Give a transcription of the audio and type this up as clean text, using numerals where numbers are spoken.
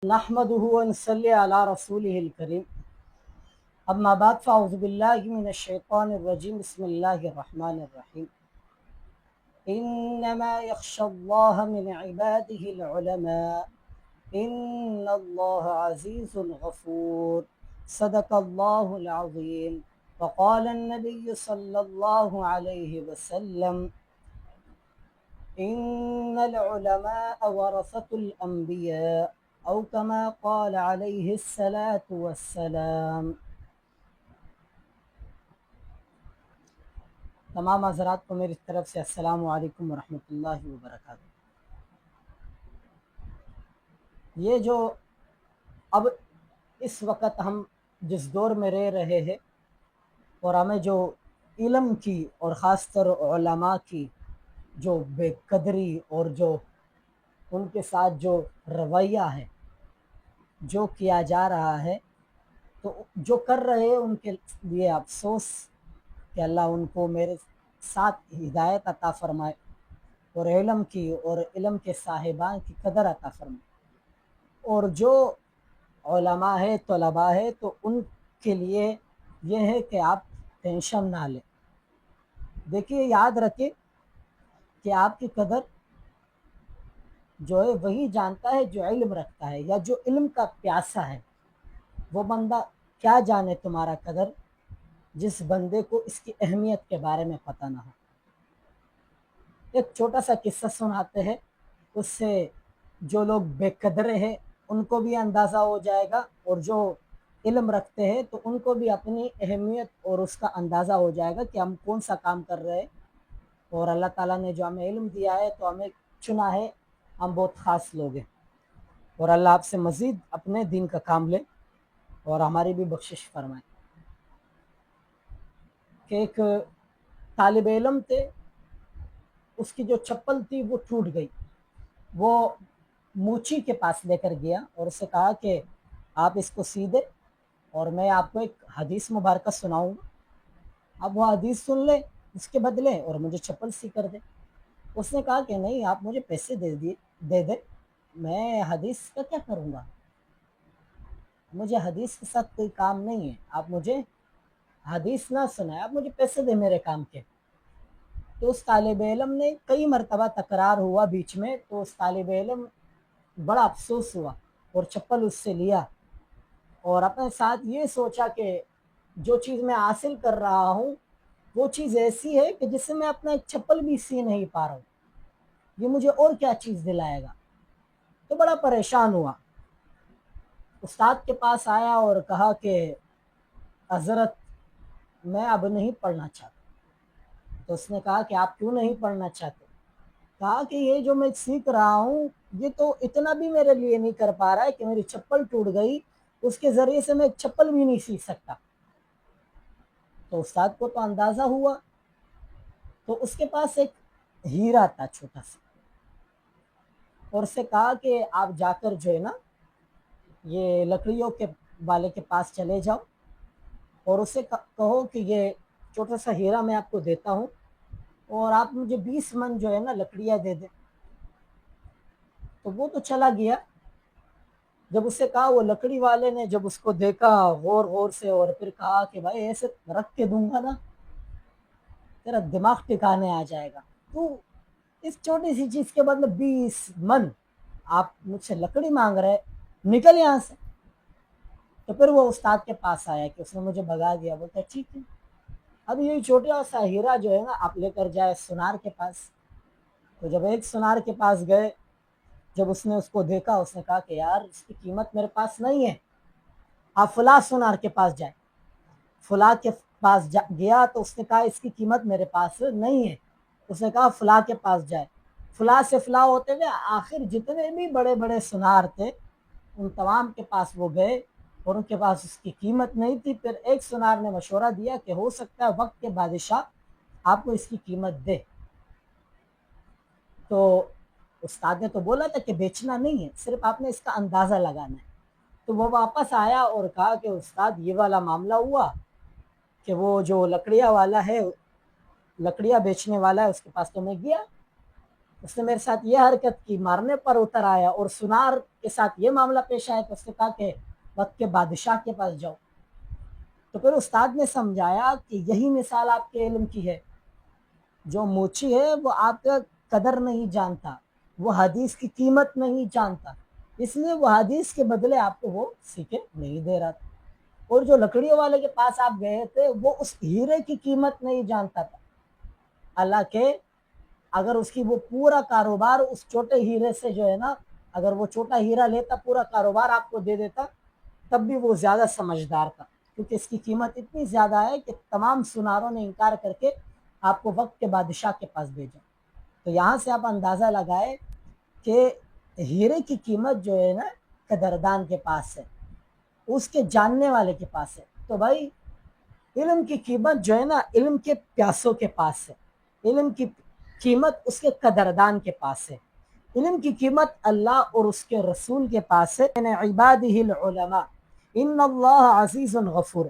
नहमदुहु व नसल्ली अला रसूलिहिल करीम। अम्मा बाद फ़अऊज़ु बिल्लाहि मिनश शैतानिर रजीम। बिस्मिल्लाहिर रहमानिर रहीम। इन्नमा यख्शल्लाह मिन इबादिहिल उलमा इन्नल्लाह अज़ीज़ुन गफ़ूर। सदक़ल्लाहुल अज़ीम। वक़ाल अन्नबिय्यु सल्लल्लाहु अलैहि वसल्लम इन्नल उलमा वरसतुल अंबिया औ कमा क़ाल अलैहिस्सलातु वस्सलाम। तमाम हज़रात को मेरी तरफ से अस्सलामु अलैकुम वरहमतुल्लाहि वबरकातुहू। ये जो अब इस वक्त हम जिस दौर में रह रहे हैं और हमें जो इल्म की और ख़ासतर उलमा की जो बेकदरी और जो उनके साथ जो रवैया है जो किया जा रहा है, तो जो कर रहे हैं उनके लिए अफसोस कि अल्लाह उनको मेरे साथ हिदायत अता फरमाए और इल्म की और इल्म के साहिबान की कदर अता फरमाए। और जो उलमा है तलबा है तो उनके लिए यह है कि आप टेंशन ना लें। देखिए, याद रखें कि आपकी कदर जो है वही जानता है जो इल्म रखता है, या जो इल्म का प्यासा है वो बंदा क्या जाने तुम्हारा कदर, जिस बंदे को इसकी अहमियत के बारे में पता ना हो। एक छोटा सा किस्सा सुनाते हैं, उससे जो लोग बेकदरे हैं उनको भी अंदाज़ा हो जाएगा और जो इल्म रखते हैं तो उनको भी अपनी अहमियत और उसका अंदाज़ा हो जाएगा कि हम कौन सा काम कर रहे हैं। और अल्लाह ताला ने जो हमें इल्म दिया है तो हमें चुना है, हम बहुत ख़ास लोग हैं। और अल्लाह आपसे मज़ीद अपने दीन का काम ले और हमारी भी बख्शिश फरमाए। कि एक तालिब इल्म थे, उसकी जो चप्पल थी वो टूट गई। वो मूची के पास लेकर गया और उससे कहा कि आप इसको सी दे और मैं आपको एक हदीस मुबारक सुनाऊंगा, आप वो हदीस सुन ले इसके बदले और मुझे चप्पल सी कर दे। उसने कहा कि नहीं, आप मुझे पैसे दे दे, मैं हदीस का क्या करूँगा, मुझे हदीस के साथ कोई काम नहीं है, आप मुझे हदीस ना सुनाए, आप मुझे पैसे दे मेरे काम के। तो उस तालिब इल्म ने कई मरतबा तकरार हुआ बीच में, तो उस तालिब इल्म बड़ा अफसोस हुआ और चप्पल उससे लिया और अपने साथ ये सोचा कि जो चीज़ मैं हासिल कर रहा हूँ वो चीज़ ऐसी है कि जिससे मैं अपना एक चप्पल भी सी नहीं पा रहा हूँ, ये मुझे और क्या चीज़ दिलाएगा। तो बड़ा परेशान हुआ, उस्ताद के पास आया और कहा कि हज़रत मैं अब नहीं पढ़ना चाहता। तो उसने कहा कि आप क्यों नहीं पढ़ना चाहते? कहा कि ये जो मैं सीख रहा हूँ ये तो इतना भी मेरे लिए नहीं कर पा रहा है कि मेरी चप्पल टूट गई, उसके ज़रिए से मैं एक चप्पल भी नहीं सीख सकता। तो उस्ताद को तो अंदाज़ा हुआ, तो उसके पास एक हीरा था छोटा सा, और उससे कहा कि आप जाकर जो है ना ये लकड़ियों के वाले के पास चले जाओ और उससे कहो कि ये छोटा सा हीरा मैं आपको देता हूँ और आप मुझे 20 मन जो है ना लकड़ियाँ दे दें। तो वो तो चला गया। जब उससे कहा, वो लकड़ी वाले ने जब उसको देखा गौर गौर से और फिर कहा कि भाई ऐसे रख के दूंगा ना तेरा दिमाग ठिकाने आ जाएगा, तू इस छोटी सी चीज के बदले 20 मन आप मुझसे लकड़ी मांग रहे, निकल यहाँ से। तो फिर वो उस्ताद के पास आया कि उसने मुझे भगा दिया। बोलता ठीक है, अब ये छोटा सा हीरा जो है ना आप लेकर जाए सुनार के पास। तो जब एक सुनार के पास गए, जब उसने उसको देखा उसने कहा कि यार इसकी कीमत मेरे पास नहीं है, आप फला सुनार के पास जाए। फला के पास गया तो उसने कहा इसकी कीमत मेरे पास नहीं है। उसने कहा फला के पास जाए। फला से फला होते हुए आखिर जितने भी बड़े बड़े सुनार थे उन तमाम के पास वो गए और उनके पास उसकी कीमत नहीं थी। फिर एक सुनार ने मशवरा दिया कि हो सकता है वक्त के बादशाह आपको इसकी कीमत दे। तो उस्ताद ने तो बोला था कि बेचना नहीं है, सिर्फ आपने इसका अंदाज़ा लगाना है। तो वो वापस आया और कहा कि उस्ताद ये वाला मामला हुआ कि वो जो लकड़ियाँ वाला है, लकड़ियाँ बेचने वाला है, उसके पास तो मैं गया, اس نے میرے ساتھ یہ حرکت کی، مارنے پر اتر آیا، اور سنار کے ساتھ یہ معاملہ پیش آیا تو اس نے کہا کہ وقت کے بادشاہ کے پاس جاؤ۔ تو پھر استاد نے سمجھایا کہ یہی مثال آپ کے علم کی ہے، جو موچی ہے وہ آپ کا قدر نہیں جانتا، وہ حدیث کی قیمت نہیں جانتا، اس لیے وہ حدیث کے بدلے آپ کو وہ سیکھے نہیں دے رہا تھا۔ اور جو لکڑیوں والے کے پاس آپ گئے تھے وہ اس ہیرے کی قیمت نہیں جانتا تھا، حالانکہ اگر اس کی وہ پورا کاروبار اس چھوٹے ہیرے سے جو ہے نا، اگر وہ چھوٹا ہیرا لیتا پورا کاروبار آپ کو دے دیتا تب بھی وہ زیادہ سمجھدار تھا، کیونکہ اس کی قیمت اتنی زیادہ ہے کہ تمام سناروں نے انکار کر کے آپ کو وقت کے بادشاہ کے پاس بھیجا۔ تو یہاں سے آپ اندازہ لگائے کہ ہیرے کی قیمت جو ہے نا قدردان کے پاس ہے، اس کے جاننے والے کے پاس ہے۔ تو بھائی علم کی قیمت جو ہے نا علم کے پیاسوں کے پاس ہے، علم کی قیمت اس کے قدردان کے پاس ہے، علم کی قیمت اللہ اور اس کے رسول کے پاس ہے۔ عبادہ العلماء ان اللہ عزیز غفور۔